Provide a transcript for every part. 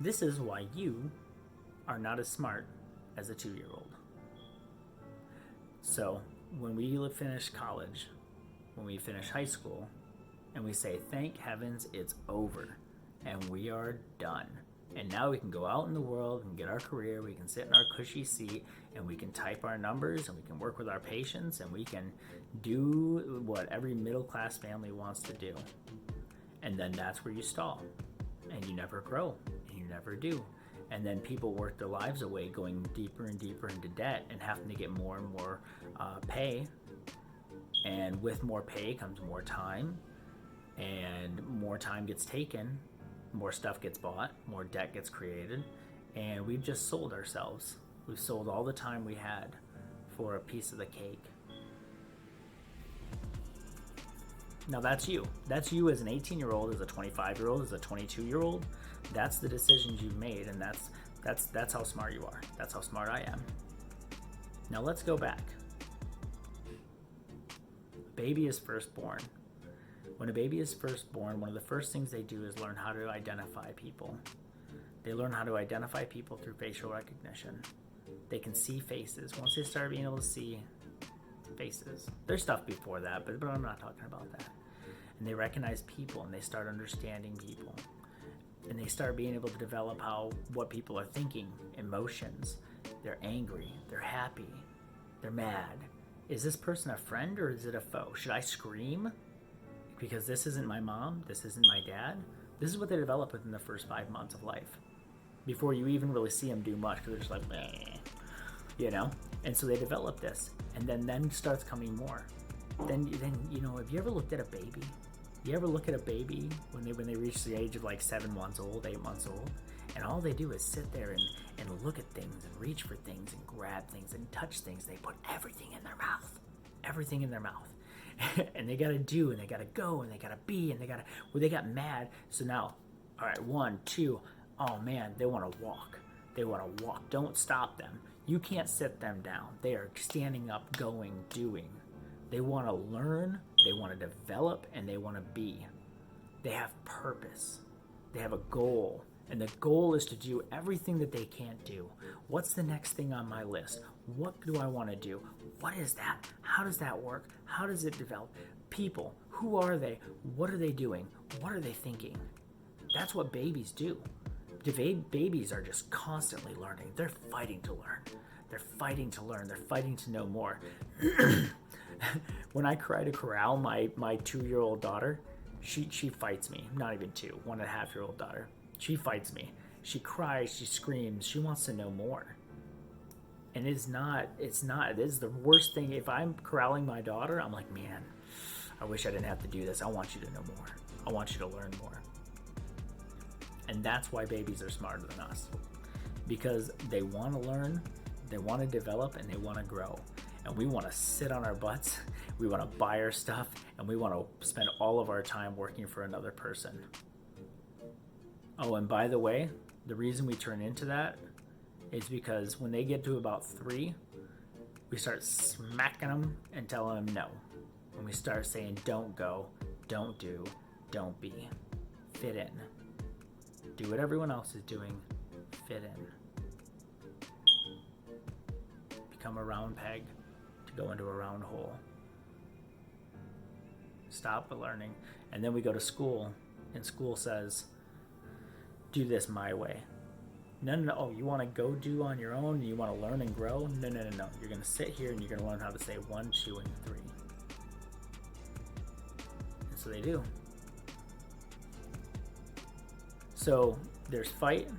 This is why you are not as smart as a 2-year-old. So when we finish college, when we finish high school, and we say, thank heavens it's over and we are done. And now we can go out in the world and get our career. We can sit in our cushy seat and we can type our numbers and we can work with our patients and we can do what every middle class family wants to do. And then that's where you stall and you never grow and you never do. And then people work their lives away going deeper and deeper into debt and having to get more and more pay. And with more pay comes more time, and more time gets taken, more stuff gets bought, more debt gets created, and we've just sold ourselves. We've sold all the time we had for a piece of the cake. Now that's you. That's you as an 18-year-old, as a 25-year-old, as a 22-year-old. That's the decisions you've made, and that's how smart you are. That's how smart I am. Now let's go back. A baby is first born. When a baby is first born, one of the first things they do is learn how to identify people. They learn how to identify people through facial recognition. They can see faces. Once they start being able to see faces, there's stuff before that, but I'm not talking about that. And they recognize people and they start understanding people. And they start being able to develop what people are thinking, emotions. They're angry, they're happy, they're mad. Is this person a friend or is it a foe? Should I scream? Because this isn't my mom, this isn't my dad. This is what they develop within the first 5 months of life. Before you even really see them do much, because they're just like, meh, you know? And so they develop this, and then starts coming more. Then you know, have you ever looked at a baby? You ever look at a baby when they reach the age of like 7 months old, 8 months old, and all they do is sit there and look at things and reach for things and grab things and touch things. They put everything in their mouth. Everything in their mouth. And they gotta do, and they gotta go, and they gotta be, and they got mad. So now, all right, 1, 2, oh man, they wanna walk. They wanna walk. Don't stop them. You can't sit them down. They are standing up, going, doing. They wanna learn, they wanna develop, and they wanna be. They have purpose. They have a goal. And the goal is to do everything that they can't do. What's the next thing on my list? What do I want to do? What is that? How does that work? How does it develop? People, who are they? What are they doing? What are they thinking? That's what babies do. Babies are just constantly learning. They're fighting to learn. They're fighting to learn. They're fighting to know more. When I try to corral my 2-year-old daughter, she fights me. Not even 2, 1.5-year-old daughter. She fights me. She cries, she screams, she wants to know more. And it is the worst thing. If I'm corralling my daughter, I'm like, man, I wish I didn't have to do this. I want you to know more. I want you to learn more. And that's why babies are smarter than us. Because they want to learn, they want to develop, and they want to grow. And we want to sit on our butts, we want to buy our stuff, and we want to spend all of our time working for another person. Oh, and by the way, the reason we turn into that is because when they get to about 3, we start smacking them and telling them no. And we start saying, don't go, don't do, don't be. Fit in. Do what everyone else is doing. Fit in. Become a round peg to go into a round hole. Stop the learning. And then we go to school, and school says, do this my way. No. Oh, you want to go do on your own? You want to learn and grow? No. You're going to sit here and you're going to learn how to say 1, 2, and 3. And so they do. So there's fight,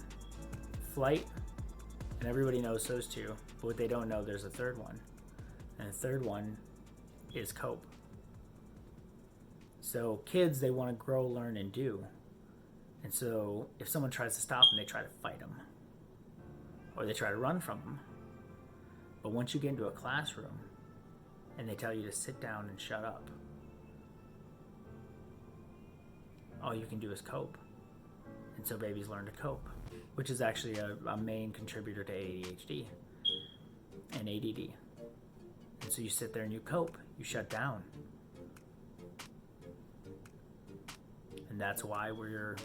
flight, and everybody knows those 2. But what they don't know, there's a third one. And the third one is cope. So kids, they want to grow, learn, and do. And so if someone tries to stop them, they try to fight them. Or they try to run from them. But once you get into a classroom and they tell you to sit down and shut up, all you can do is cope. And so babies learn to cope, which is actually a main contributor to ADHD and ADD. And so you sit there and you cope, you shut down. And that's why we're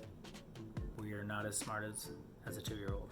not as smart as a 2-year-old.